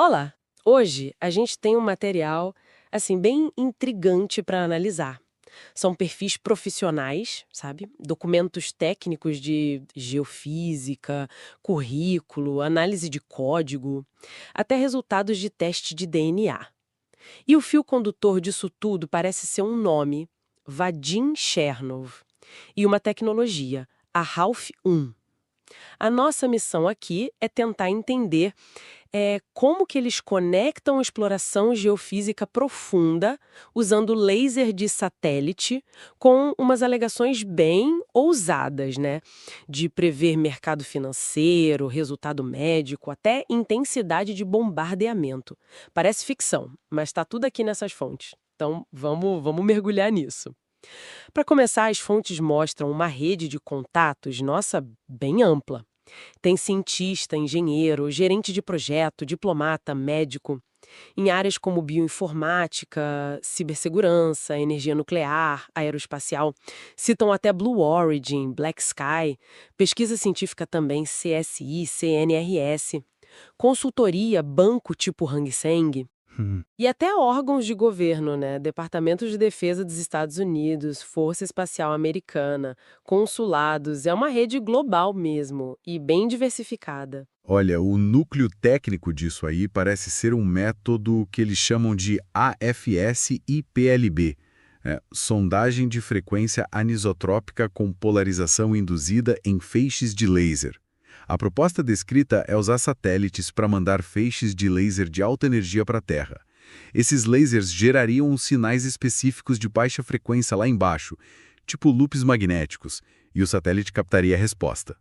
Olá! Hoje a gente tem um material assim bem intrigante para analisar. São perfis profissionais, sabe? Documentos técnicos de geofísica, currículo, análise de código, até resultados de teste de DNA. E o fio condutor disso tudo parece ser um nome, Vadim Chernov, e uma tecnologia, a Half 1. A nossa missão aqui é tentar entender como que eles conectam a exploração geofísica profunda usando laser de satélite com umas alegações bem ousadas, né? De prever mercado financeiro, resultado médico, até intensidade de bombardeamento. Parece ficção, mas está tudo aqui nessas fontes. Então, vamos mergulhar nisso. Para começar, as fontes mostram uma rede de contatos, nossa, bem ampla. Tem cientista, engenheiro, gerente de projeto, diplomata, médico. Em áreas como bioinformática, cibersegurança, energia nuclear, aeroespacial, citam até Blue Origin, Black Sky, pesquisa científica também CSI, CNRS, consultoria, banco tipo Hang Seng. E até órgãos de governo, né? Departamento de Defesa dos Estados Unidos, Força Espacial Americana, consulados, é uma rede global mesmo e bem diversificada. Olha, o núcleo técnico disso aí parece ser um método que eles chamam de AFS-IPLB, sondagem de frequência anisotrópica com polarização induzida em feixes de laser. A proposta descrita é usar satélites para mandar feixes de laser de alta energia para a Terra. Esses lasers gerariam sinais específicos de baixa frequência lá embaixo, tipo loops magnéticos, e o satélite captaria a resposta.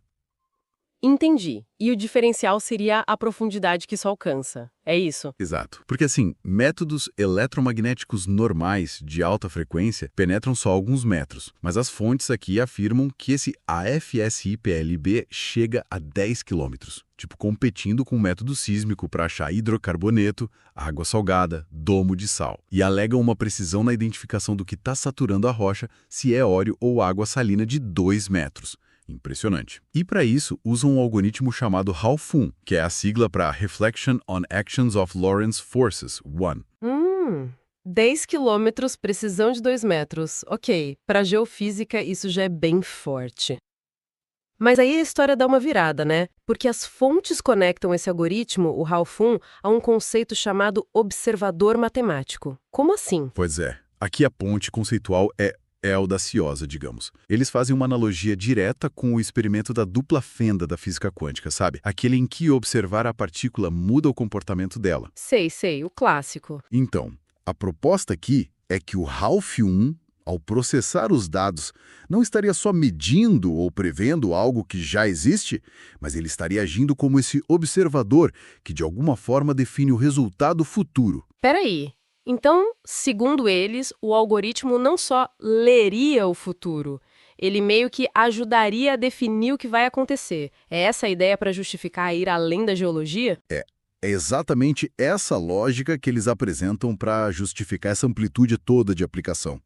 Entendi. E o diferencial seria a profundidade que isso alcança. É isso? Exato. Porque assim, métodos eletromagnéticos normais de alta frequência penetram só alguns metros, mas as fontes aqui afirmam que esse AFSIPLB chega a 10 quilômetros, tipo competindo com o método sísmico para achar hidrocarboneto, água salgada, domo de sal. E alegam uma precisão na identificação do que está saturando a rocha, se é óleo ou água salina de 2 metros. Impressionante. E para isso, usam um algoritmo chamado HALFUN, que é a sigla para Reflection on Actions of Lorentz Forces, 1. 10 quilômetros, precisão de 2 metros. Ok, para geofísica isso já é bem forte. Mas aí a história dá uma virada, né? Porque as fontes conectam esse algoritmo, o HALFUN, a um conceito chamado observador matemático. Como assim? Pois é. Aqui a ponte conceitual é audaciosa, digamos. Eles fazem uma analogia direta com o experimento da dupla fenda da física quântica, sabe? Aquele em que observar a partícula muda o comportamento dela. Sei, o clássico. Então, a proposta aqui é que o HALF1, ao processar os dados, não estaria só medindo ou prevendo algo que já existe, mas ele estaria agindo como esse observador que, de alguma forma, define o resultado futuro. Peraí. Então, segundo eles, o algoritmo não só leria o futuro, ele meio que ajudaria a definir o que vai acontecer. É essa a ideia para justificar ir além da geologia? É exatamente essa lógica que eles apresentam para justificar essa amplitude toda de aplicação.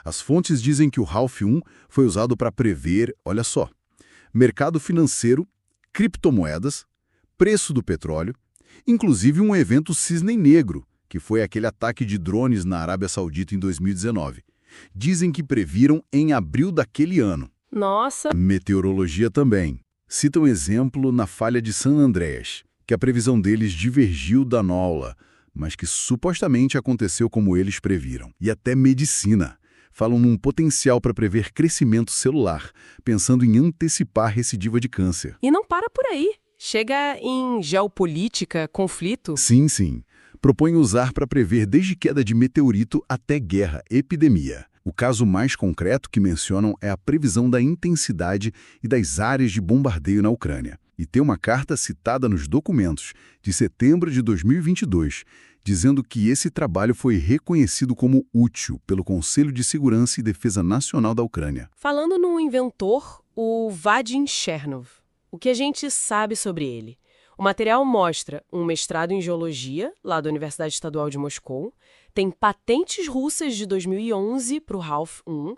As fontes dizem que o HALF1 foi usado para prever, olha só, mercado financeiro, criptomoedas, preço do petróleo, inclusive um evento cisne negro, que foi aquele ataque de drones na Arábia Saudita em 2019. Dizem que previram em abril daquele ano. Nossa! Meteorologia também. Cita um exemplo na falha de San Andreas, que a previsão deles divergiu da NOLA, mas que supostamente aconteceu como eles previram. E até medicina. Falam num potencial para prever crescimento celular, pensando em antecipar recidiva de câncer. E não para por aí. Chega em geopolítica, conflito. Sim. Propõe usar para prever desde queda de meteorito até guerra, epidemia. O caso mais concreto que mencionam é a previsão da intensidade e das áreas de bombardeio na Ucrânia. E tem uma carta citada nos documentos, de setembro de 2022, dizendo que esse trabalho foi reconhecido como útil pelo Conselho de Segurança e Defesa Nacional da Ucrânia. Falando no inventor, o Vadim Chernov, o que a gente sabe sobre ele? O material mostra um mestrado em geologia, lá da Universidade Estadual de Moscou, tem patentes russas de 2011 para o HALF1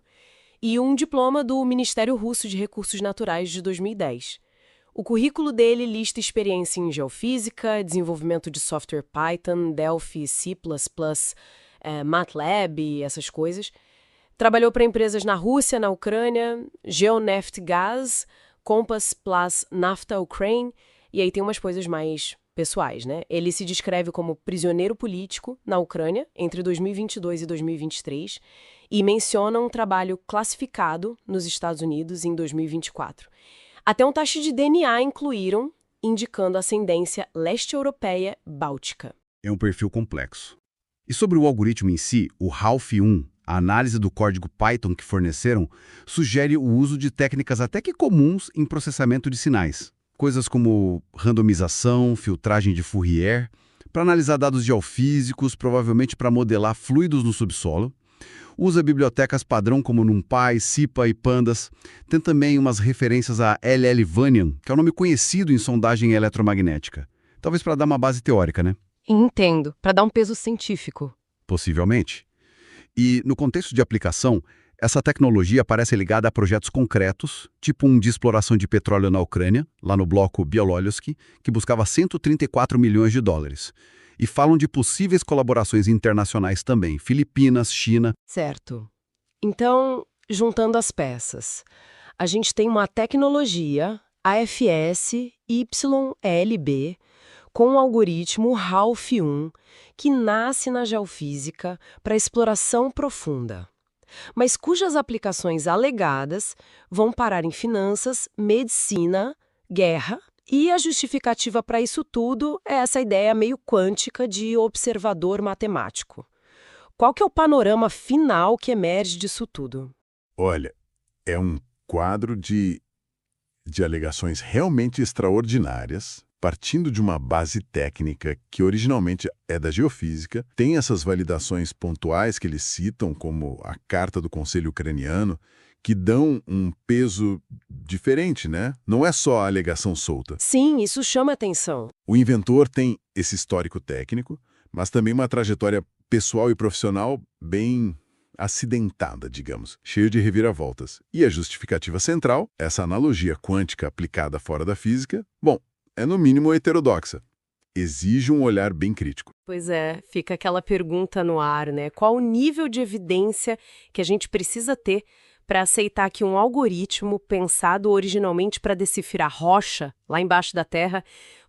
e um diploma do Ministério Russo de Recursos Naturais de 2010. O currículo dele lista experiência em geofísica, desenvolvimento de software Python, Delphi, C++, MATLAB, essas coisas. Trabalhou para empresas na Rússia, na Ucrânia, Geoneftgaz, Compass Plus Nafta Ukraine, e aí tem umas coisas mais pessoais, né? Ele se descreve como prisioneiro político na Ucrânia entre 2022 e 2023 e menciona um trabalho classificado nos Estados Unidos em 2024. Até um teste de DNA incluíram, indicando ascendência leste-europeia báltica. É um perfil complexo. E sobre o algoritmo em si, o Ralph-1, a análise do código Python que forneceram, sugere o uso de técnicas até que comuns em processamento de sinais. Coisas como randomização, filtragem de Fourier, para analisar dados geofísicos, provavelmente para modelar fluidos no subsolo. Usa bibliotecas padrão como NumPy, SciPy e Pandas. Tem também umas referências a LLVANIAN, que é um nome conhecido em sondagem eletromagnética. Talvez para dar uma base teórica, né? Entendo, para dar um peso científico. Possivelmente. E, no contexto de aplicação, essa tecnologia parece ligada a projetos concretos, tipo um de exploração de petróleo na Ucrânia, lá no bloco Bielorruski, que buscava 134 milhões de dólares. E falam de possíveis colaborações internacionais também, Filipinas, China. Certo. Então, juntando as peças, a gente tem uma tecnologia, AFS-YLB, com o algoritmo Ralph-1, que nasce na geofísica para exploração profunda, mas cujas aplicações alegadas vão parar em finanças, medicina, guerra, e a justificativa para isso tudo é essa ideia meio quântica de observador matemático. Qual que é o panorama final que emerge disso tudo? Olha, é um quadro de alegações realmente extraordinárias, partindo de uma base técnica que originalmente é da geofísica, tem essas validações pontuais que eles citam, como a Carta do Conselho Ucraniano, que dão um peso diferente, né? Não é só a alegação solta. Sim, isso chama atenção. O inventor tem esse histórico técnico, mas também uma trajetória pessoal e profissional bem acidentada, digamos, cheio de reviravoltas. E a justificativa central, essa analogia quântica aplicada fora da física, bom, é no mínimo heterodoxa. Exige um olhar bem crítico. Pois é, fica aquela pergunta no ar, né? Qual o nível de evidência que a gente precisa ter para aceitar que um algoritmo pensado originalmente para decifrar rocha lá embaixo da Terra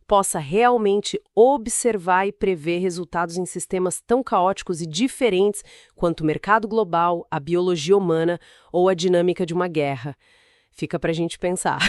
possa realmente observar e prever resultados em sistemas tão caóticos e diferentes quanto o mercado global, a biologia humana ou a dinâmica de uma guerra? Fica para a gente pensar.